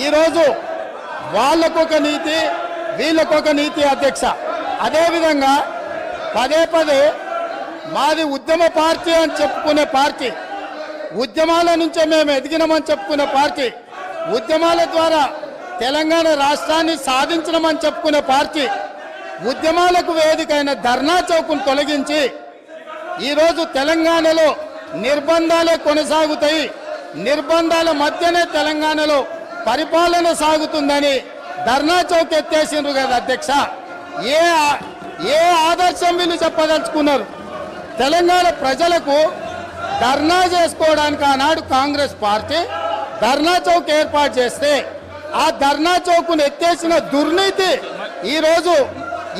ఈరోజు వాళ్ళకొక నీతి వీళ్ళకొక నీతి అధ్యక్ష. అదేవిధంగా పదే పదే మాది ఉద్యమ పార్టీ అని చెప్పుకునే పార్టీ, ఉద్యమాల నుంచే మేము ఎదిగినామని చెప్పుకునే పార్టీ, ఉద్యమాల ద్వారా తెలంగాణ రాష్ట్రాన్ని సాధించడమని చెప్పుకునే పార్టీ, ఉద్యమాలకు వేదికైన ధర్నా చౌక్ను తొలగించి ఈరోజు తెలంగాణలో నిర్బంధాలే కొనసాగుతాయి, నిర్బంధాల మధ్యనే తెలంగాణలో పరిపాలన సాగుతుందని ధర్నా చౌక్ ఎత్తేసిండ్రు కదా అధ్యక్ష. ఏ ఆదర్శం వీళ్ళు చెప్పదలుచుకున్నారు? తెలంగాణ ప్రజలకు ధర్నా చేసుకోవడానికి ఆనాడు కాంగ్రెస్ పార్టీ ధర్నా చౌక్ ఏర్పాటు చేస్తే ఆ ధర్నా చౌక్ను ఎత్తేసిన దుర్నీతి ఈరోజు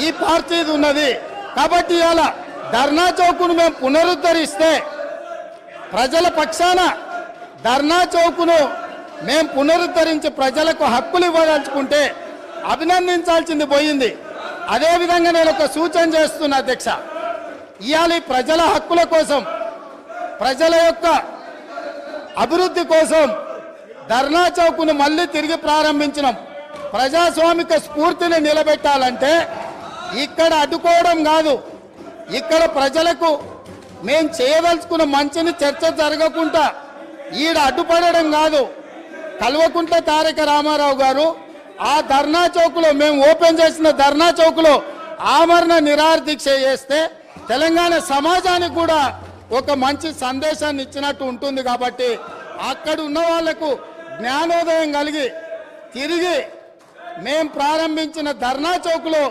ఈ పార్టీది ఉన్నది. కాబట్టి ఇవాళ ధర్నా చౌక్ను మేము పునరుద్ధరిస్తే, ప్రజల పక్షాన ధర్నా చౌక్ను మేము పునరుద్ధరించి ప్రజలకు హక్కులు ఇవ్వదలుచుకుంటే అభినందించాల్సింది పోయింది. అదేవిధంగా నేను ఒక సూచన చేస్తున్నా అధ్యక్ష. ఇవాళ ప్రజల హక్కుల కోసం, ప్రజల యొక్క అభివృద్ధి కోసం ధర్నా చౌక్ను మళ్ళీ తిరిగి ప్రారంభించినాం. ప్రజాస్వామిక స్ఫూర్తిని నిలబెట్టాలంటే ఇక్కడ అడ్డుకోవడం కాదు, ఇక్కడ ప్రజలకు మేము చేయదలుచుకున్న మంచిని చర్చ జరగకుండా ఈడ అడ్డుపడడం కాదు. కల్వకుంట్ల తారక రామారావు గారు ఆ ధర్నా చౌక్లో, మేము ఓపెన్ చేసిన ధర్నా చౌక్లో ఆమరణ నిరాహార దీక్ష చేస్తే తెలంగాణ సమాజానికి కూడా ఒక మంచి సందేశాన్ని ఇచ్చినట్టు ఉంటుంది. కాబట్టి అక్కడ ఉన్న వాళ్లకు జ్ఞానోదయం కలిగి తిరిగి మేము ప్రారంభించిన ధర్నా చౌక్లో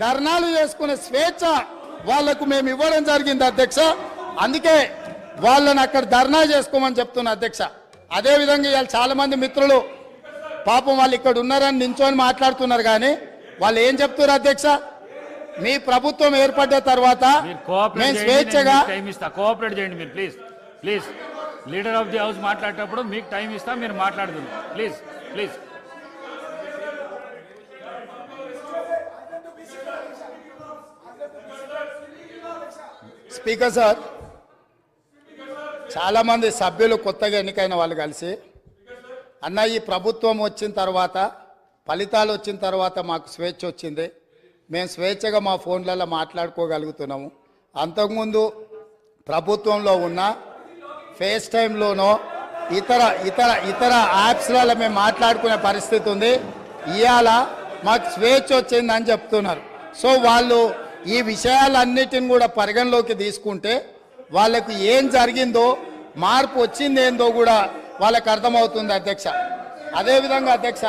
ధర్నాలు చేసుకునే స్వేచ్ఛ వాళ్లకు మేము ఇవ్వడం జరిగింది అధ్యక్ష. అందుకే వాళ్ళని అక్కడ ధర్నా చేసుకోమని చెప్తున్నా అధ్యక్ష. అదేవిధంగా ఇవాళ చాలా మంది మిత్రులు పాపం వాళ్ళు ఇక్కడ ఉన్నారని నించొని మాట్లాడుతున్నారు, కానీ వాళ్ళు ఏం చెప్తున్నారు అధ్యక్ష? మీ ప్రభుత్వం ఏర్పడ్డ తర్వాత మేము స్వేచ్ఛగా కోఆపరేట్ చేయండి మీరు, please please. Leader of the house మాట్లాడేటప్పుడు మీకు టైం ఇస్తా, మీరు మాట్లాడుతున్నారు ప్లీజ్ ప్లీజ్. స్పీకర్ సార్, చాలామంది సభ్యులు కొత్తగా ఎన్నికైన వాళ్ళు కలిసి అన్న ఈ ప్రభుత్వం వచ్చిన తర్వాత, ఫలితాలు వచ్చిన తర్వాత మాకు స్వేచ్ఛ వచ్చింది, మేము స్వేచ్ఛగా మా ఫోన్లలో మాట్లాడుకోగలుగుతున్నాము. అంతకుముందు ప్రభుత్వంలో ఉన్న ఫేస్ టైంలోనో ఇతర ఇతర ఇతర యాప్స్లలో మేము మాట్లాడుకునే పరిస్థితి ఉంది. ఇవాళ మాకు స్వేచ్ఛ వచ్చిందని చెప్తున్నారు. సో వాళ్ళు ఈ విషయాలన్నిటిని కూడా పరిగణలోకి తీసుకుంటే వాళ్ళకు ఏం జరిగిందో, మార్పు వచ్చిందేందో కూడా వాళ్ళకు అర్థమవుతుంది అధ్యక్ష. అదేవిధంగా అధ్యక్ష,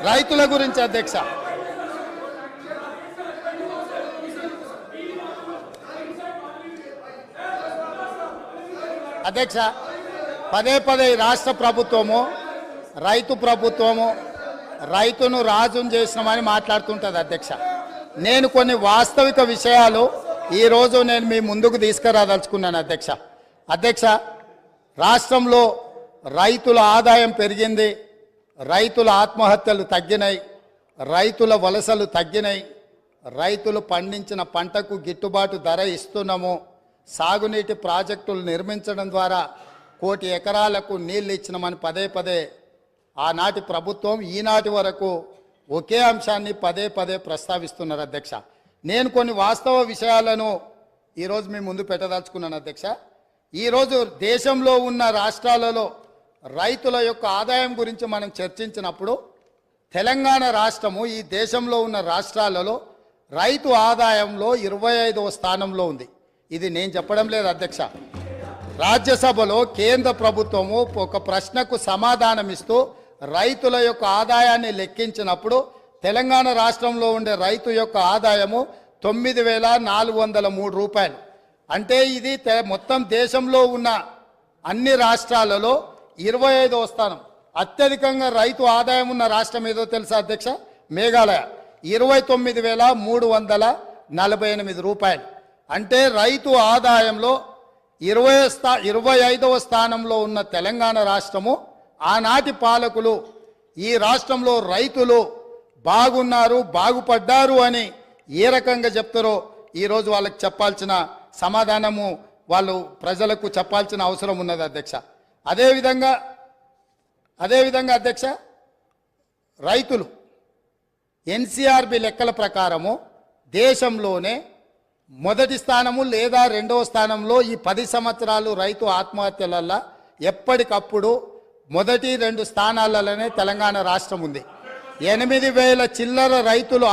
రైతుల గురించి అధ్యక్ష, పదే పదే రాష్ట్ర ప్రభుత్వము, రైతు ప్రభుత్వము, రైతును రాజును చేసినామని మాట్లాడుతుంటుంది అధ్యక్ష. నేను కొన్ని వాస్తవిక విషయాలు ఈరోజు నేను మీ ముందుకు తీసుకురాదలుచుకున్నాను అధ్యక్ష. రాష్ట్రంలో రైతుల ఆదాయం పెరిగింది, రైతుల ఆత్మహత్యలు తగ్గినాయి, రైతుల వలసలు తగ్గినాయి, రైతులు పండించిన పంటకు గిట్టుబాటు ధర ఇస్తున్నాము, సాగునీటి ప్రాజెక్టులు నిర్మించడం ద్వారా 1 కోటి ఎకరాలకు నీళ్ళు ఇచ్చినామని పదే పదే ఆనాటి ప్రభుత్వం ఈనాటి వరకు ఒకే అంశాన్ని పదే పదే ప్రస్తావిస్తున్నారు అధ్యక్ష. నేను కొన్ని వాస్తవ విషయాలను ఈరోజు మీ ముందు పెట్టదలుచుకున్నాను అధ్యక్ష. ఈరోజు దేశంలో ఉన్న రాష్ట్రాలలో రైతుల యొక్క ఆదాయం గురించి మనం చర్చించినప్పుడు తెలంగాణ రాష్ట్రము ఈ దేశంలో ఉన్న రాష్ట్రాలలో రైతు ఆదాయంలో 25వ స్థానంలో ఉంది. ఇది నేను చెప్పడం లేదు అధ్యక్ష. రాజ్యసభలో కేంద్ర ప్రభుత్వము ఒక ప్రశ్నకు సమాధానం ఇస్తూ రైతుల యొక్క ఆదాయాన్ని లెక్కించినప్పుడు తెలంగాణ రాష్ట్రంలో ఉండే రైతు యొక్క ఆదాయము 9,403 రూపాయలు. అంటే ఇది మొత్తం దేశంలో ఉన్న అన్ని రాష్ట్రాలలో 25వ స్థానం. అత్యధికంగా రైతు ఆదాయం ఉన్న రాష్ట్రం ఏదో తెలుసా అధ్యక్ష? మేఘాలయ, 29,348 రూపాయలు. అంటే రైతు ఆదాయంలో 25వ స్థానంలో ఉన్న తెలంగాణ రాష్ట్రము, ఆనాటి పాలకులు ఈ రాష్ట్రంలో రైతులు బాగున్నారు బాగుపడ్డారు అని ఏ రకంగా చెప్తారో ఈరోజు వాళ్ళకి చెప్పాల్సిన సమాధానము వాళ్ళు ప్రజలకు చెప్పాల్సిన అవసరం ఉన్నది అధ్యక్ష. అదేవిధంగా అధ్యక్ష రైతులు ఎన్సీఆర్బి లెక్కల ప్రకారము దేశంలోనే మొదటి స్థానము లేదా రెండవ స్థానంలో ఈ 10 సంవత్సరాలు రైతు ఆత్మహత్యలల్లో ఎప్పటికప్పుడు మొదటి 2 స్థానాలలోనే తెలంగాణ రాష్ట్రం ఉంది. 8,000 చిల్లర రైతులు